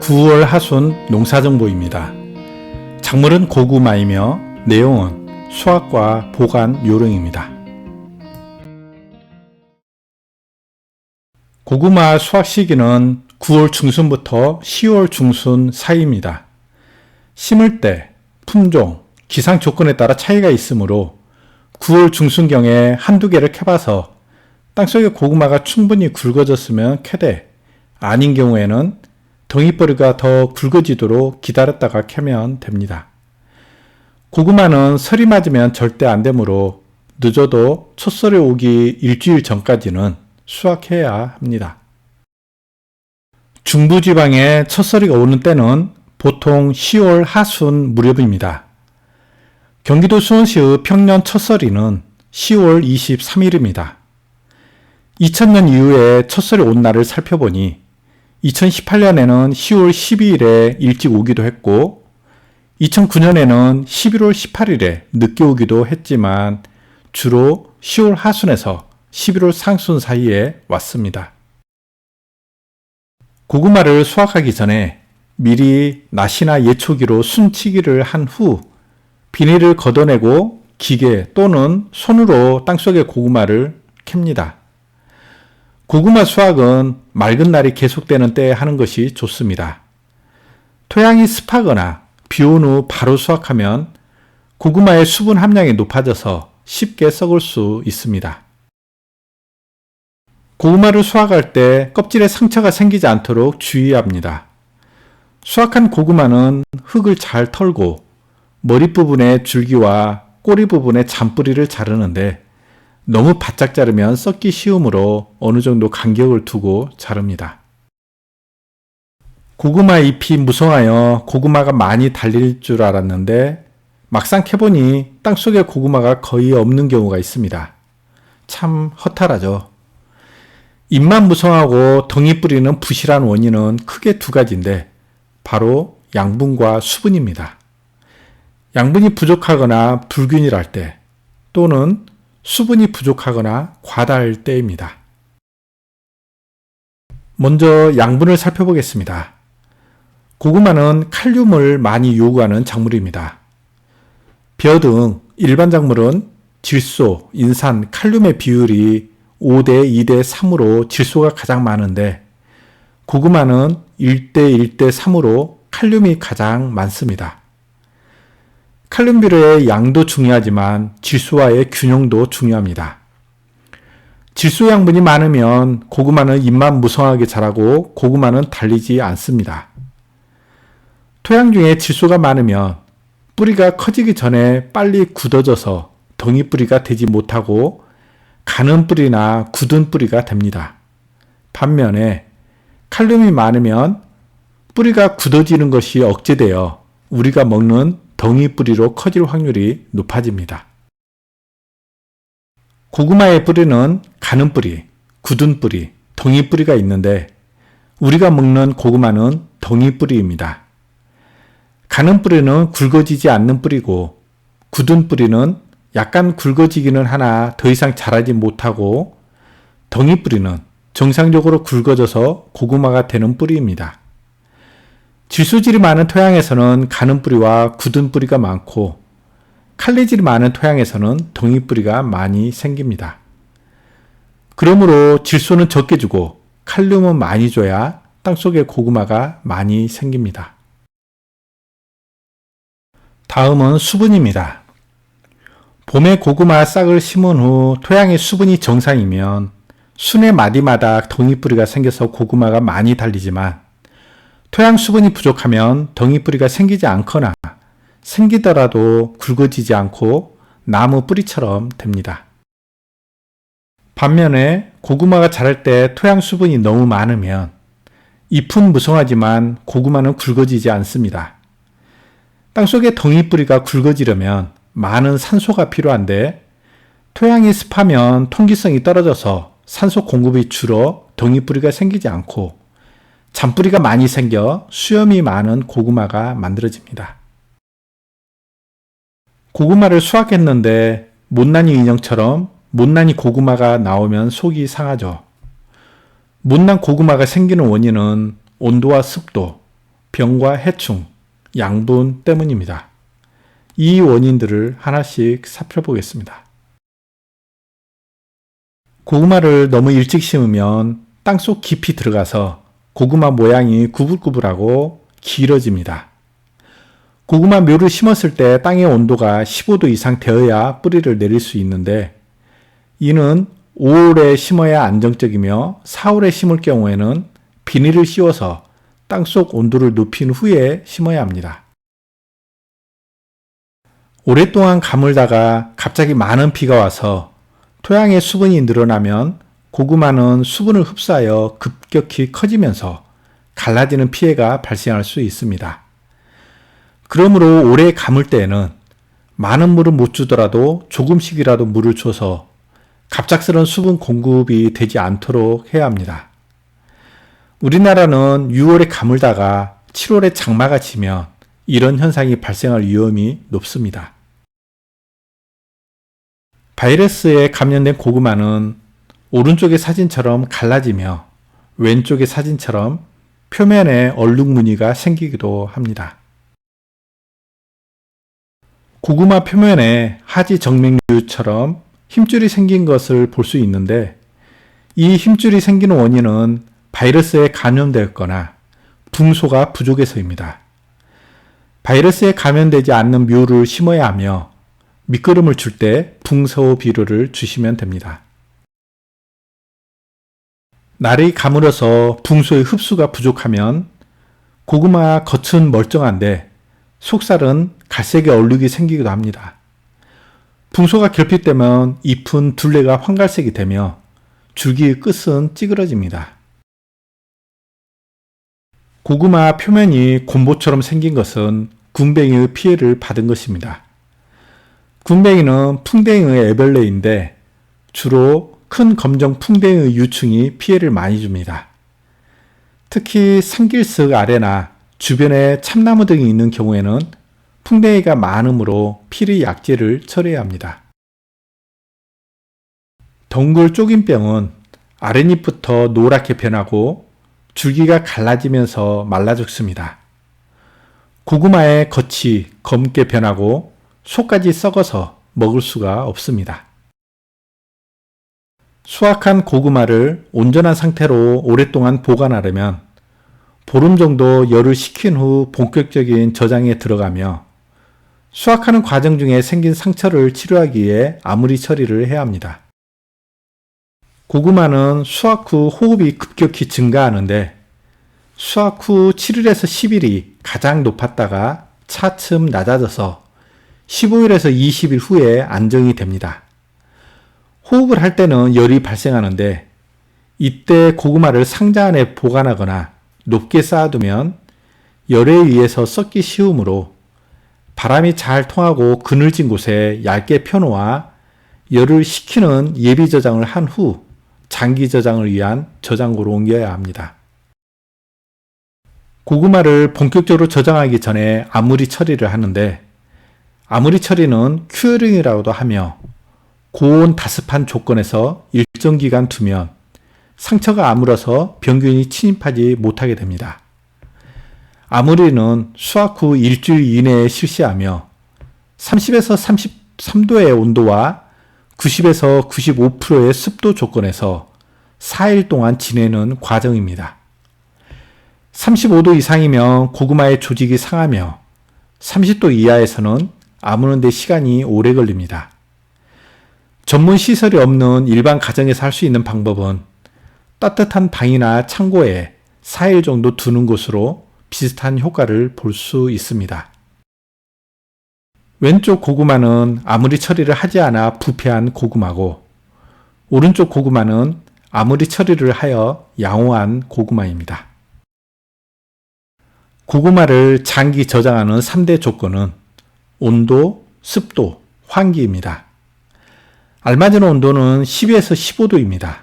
9월 하순 농사정보입니다. 작물은 고구마이며 내용은 수확과 보관 요령입니다. 고구마 수확 시기는 9월 중순부터 10월 중순 사이입니다. 심을 때 품종, 기상 조건에 따라 차이가 있으므로 9월 중순경에 한두 개를 캐봐서 땅속에 고구마가 충분히 굵어졌으면 캐되, 아닌 경우에는 덩이뿌리가 더 굵어지도록 기다렸다가 캐면 됩니다. 고구마는 설이 맞으면 절대 안 되므로 늦어도 첫설이 오기 일주일 전까지는 수확해야 합니다. 중부지방에 첫설이가 오는 때는 보통 10월 하순 무렵입니다. 경기도 수원시의 평년 첫설이는 10월 23일입니다. 2000년 이후에 첫설이 온 날을 살펴보니 2018년에는 10월 12일에 일찍 오기도 했고 2009년에는 11월 18일에 늦게 오기도 했지만 주로 10월 하순에서 11월 상순 사이에 왔습니다. 고구마를 수확하기 전에 미리 낫이나 예초기로 순치기를 한 후 비닐을 걷어내고 기계 또는 손으로 땅속에 고구마를 캡니다. 고구마 수확은 맑은 날이 계속되는 때에 하는 것이 좋습니다. 토양이 습하거나 비 온 후 바로 수확하면 고구마의 수분 함량이 높아져서 쉽게 썩을 수 있습니다. 고구마를 수확할 때 껍질에 상처가 생기지 않도록 주의합니다. 수확한 고구마는 흙을 잘 털고 머리 부분의 줄기와 꼬리 부분의 잔뿌리를 자르는데 너무 바짝 자르면 썩기 쉬우므로 어느 정도 간격을 두고 자릅니다. 고구마 잎이 무성하여 고구마가 많이 달릴 줄 알았는데 막상 캐보니 땅속에 고구마가 거의 없는 경우가 있습니다. 참 허탈하죠. 잎만 무성하고 덩이 뿌리는 부실한 원인은 크게 두 가지인데 바로 양분과 수분입니다. 양분이 부족하거나 불균일할 때 또는 수분이 부족하거나 과다할 때입니다. 먼저 양분을 살펴보겠습니다. 고구마는 칼륨을 많이 요구하는 작물입니다. 벼 등 일반 작물은 질소, 인산, 칼륨의 비율이 5대 2대 3으로 질소가 가장 많은데 고구마는 1대 1대 3으로 칼륨이 가장 많습니다. 칼륨 비율의 양도 중요하지만 질소와의 균형도 중요합니다. 질소 양분이 많으면 고구마는 잎만 무성하게 자라고 고구마는 달리지 않습니다. 토양 중에 질소가 많으면 뿌리가 커지기 전에 빨리 굳어져서 덩이 뿌리가 되지 못하고 가는 뿌리나 굳은 뿌리가 됩니다. 반면에 칼륨이 많으면 뿌리가 굳어지는 것이 억제되어 우리가 먹는 덩이 뿌리로 커질 확률이 높아집니다. 고구마의 뿌리는 가는 뿌리, 굳은 뿌리, 덩이 뿌리가 있는데 우리가 먹는 고구마는 덩이 뿌리입니다. 가는 뿌리는 굵어지지 않는 뿌리고 굳은 뿌리는 약간 굵어지기는 하나 더 이상 자라지 못하고 덩이 뿌리는 정상적으로 굵어져서 고구마가 되는 뿌리입니다. 질소질이 많은 토양에서는 가는 뿌리와 굳은 뿌리가 많고 칼리질이 많은 토양에서는 덩이 뿌리가 많이 생깁니다. 그러므로 질소는 적게 주고 칼륨은 많이 줘야 땅속에 고구마가 많이 생깁니다. 다음은 수분입니다. 봄에 고구마 싹을 심은 후 토양의 수분이 정상이면 순의 마디마다 덩이 뿌리가 생겨서 고구마가 많이 달리지만 토양 수분이 부족하면 덩이 뿌리가 생기지 않거나 생기더라도 굵어지지 않고 나무 뿌리처럼 됩니다. 반면에 고구마가 자랄 때 토양 수분이 너무 많으면 잎은 무성하지만 고구마는 굵어지지 않습니다. 땅속에 덩이 뿌리가 굵어지려면 많은 산소가 필요한데 토양이 습하면 통기성이 떨어져서 산소 공급이 줄어 덩이 뿌리가 생기지 않고 잔뿌리가 많이 생겨 수염이 많은 고구마가 만들어집니다. 고구마를 수확했는데 못난이 인형처럼 못난이 고구마가 나오면 속이 상하죠. 못난 고구마가 생기는 원인은 온도와 습도, 병과 해충, 양분 때문입니다. 이 원인들을 하나씩 살펴보겠습니다. 고구마를 너무 일찍 심으면 땅속 깊이 들어가서 고구마 모양이 구불구불하고 길어집니다. 고구마 묘를 심었을 때 땅의 온도가 15도 이상 되어야 뿌리를 내릴 수 있는데 이는 5월에 심어야 안정적이며 4월에 심을 경우에는 비닐을 씌워서 땅속 온도를 높인 후에 심어야 합니다. 오랫동안 가물다가 갑자기 많은 비가 와서 토양의 수분이 늘어나면 고구마는 수분을 흡수하여 급격히 커지면서 갈라지는 피해가 발생할 수 있습니다. 그러므로 오래 가물 때에는 많은 물을 못 주더라도 조금씩이라도 물을 줘서 갑작스런 수분 공급이 되지 않도록 해야 합니다. 우리나라는 6월에 가물다가 7월에 장마가 치면 이런 현상이 발생할 위험이 높습니다. 바이러스에 감염된 고구마는 오른쪽의 사진처럼 갈라지며 왼쪽의 사진처럼 표면에 얼룩무늬가 생기기도 합니다. 고구마 표면에 하지 정맥류처럼 힘줄이 생긴 것을 볼 수 있는데 이 힘줄이 생기는 원인은 바이러스에 감염되었거나 붕소가 부족해서입니다. 바이러스에 감염되지 않는 묘를 심어야 하며 밑거름을 줄 때 붕소 비료를 주시면 됩니다. 날이 가물어서 붕소의 흡수가 부족하면 고구마 겉은 멀쩡한데 속살은 갈색의 얼룩이 생기기도 합니다. 붕소가 결핍되면 잎은 둘레가 황갈색이 되며 줄기의 끝은 찌그러집니다. 고구마 표면이 곰보처럼 생긴 것은 군뱅이의 피해를 받은 것입니다. 군뱅이는 풍뎅이의 애벌레인데 주로 큰 검정 풍뎅이의 유충이 피해를 많이 줍니다. 특히 산길석 아래나 주변에 참나무 등이 있는 경우에는 풍뎅이가 많으므로 피리 약제를 처리해야 합니다. 덩굴 쪼긴병은 아랫잎부터 노랗게 변하고 줄기가 갈라지면서 말라 죽습니다. 고구마의 겉이 검게 변하고 속까지 썩어서 먹을 수가 없습니다. 수확한 고구마를 온전한 상태로 오랫동안 보관하려면 보름 정도 열을 식힌 후 본격적인 저장에 들어가며 수확하는 과정 중에 생긴 상처를 치료하기 위해 아무리 처리를 해야 합니다. 고구마는 수확 후 호흡이 급격히 증가하는데 수확 후 7일에서 10일이 가장 높았다가 차츰 낮아져서 15일에서 20일 후에 안정이 됩니다. 호흡을 할 때는 열이 발생하는데 이때 고구마를 상자 안에 보관하거나 높게 쌓아두면 열에 의해서 썩기 쉬우므로 바람이 잘 통하고 그늘진 곳에 얇게 펴놓아 열을 식히는 예비 저장을 한 후 장기 저장을 위한 저장고로 옮겨야 합니다. 고구마를 본격적으로 저장하기 전에 아무리 처리를 하는데 아무리 처리는 큐어링이라고도 하며 고온 다습한 조건에서 일정 기간 두면 상처가 아물어서 병균이 침입하지 못하게 됩니다. 아무리는 수확 후 일주일 이내에 실시하며 30에서 33도의 온도와 90에서 95%의 습도 조건에서 4일 동안 지내는 과정입니다. 35도 이상이면 고구마의 조직이 상하며 30도 이하에서는 아무는 데 시간이 오래 걸립니다. 전문 시설이 없는 일반 가정에서 할 수 있는 방법은 따뜻한 방이나 창고에 4일 정도 두는 것으로 비슷한 효과를 볼 수 있습니다. 왼쪽 고구마는 아무리 처리를 하지 않아 부패한 고구마고 오른쪽 고구마는 아무리 처리를 하여 양호한 고구마입니다. 고구마를 장기 저장하는 3대 조건은 온도, 습도, 환기입니다. 알맞은 온도는 12에서 15도입니다.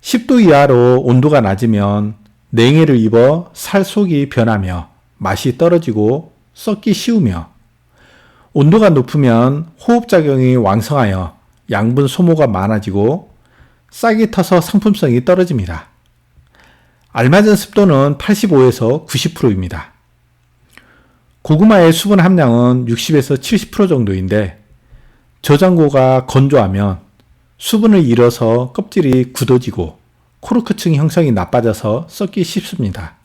10도 이하로 온도가 낮으면 냉해를 입어 살 속이 변하며 맛이 떨어지고 썩기 쉬우며 온도가 높으면 호흡작용이 왕성하여 양분 소모가 많아지고 싹이 터서 상품성이 떨어집니다. 알맞은 습도는 85에서 90%입니다. 고구마의 수분 함량은 60에서 70% 정도인데 저장고가 건조하면 수분을 잃어서 껍질이 굳어지고 코르크층 형성이 나빠져서 썩기 쉽습니다.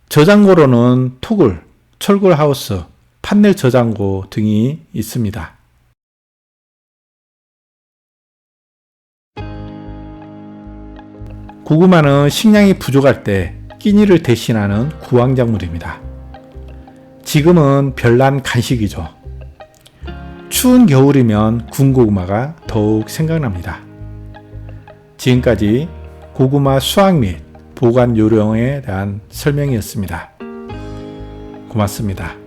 저장고로는 토굴, 철골 하우스, 판넬 저장고 등이 있습니다. 고구마는 식량이 부족할 때 끼니를 대신하는 구황작물입니다. 지금은 별난 간식이죠. 추운 겨울이면 구운 고구마가 더욱 생각납니다. 지금까지 고구마 수확 및 보관 요령에 대한 설명이었습니다. 고맙습니다.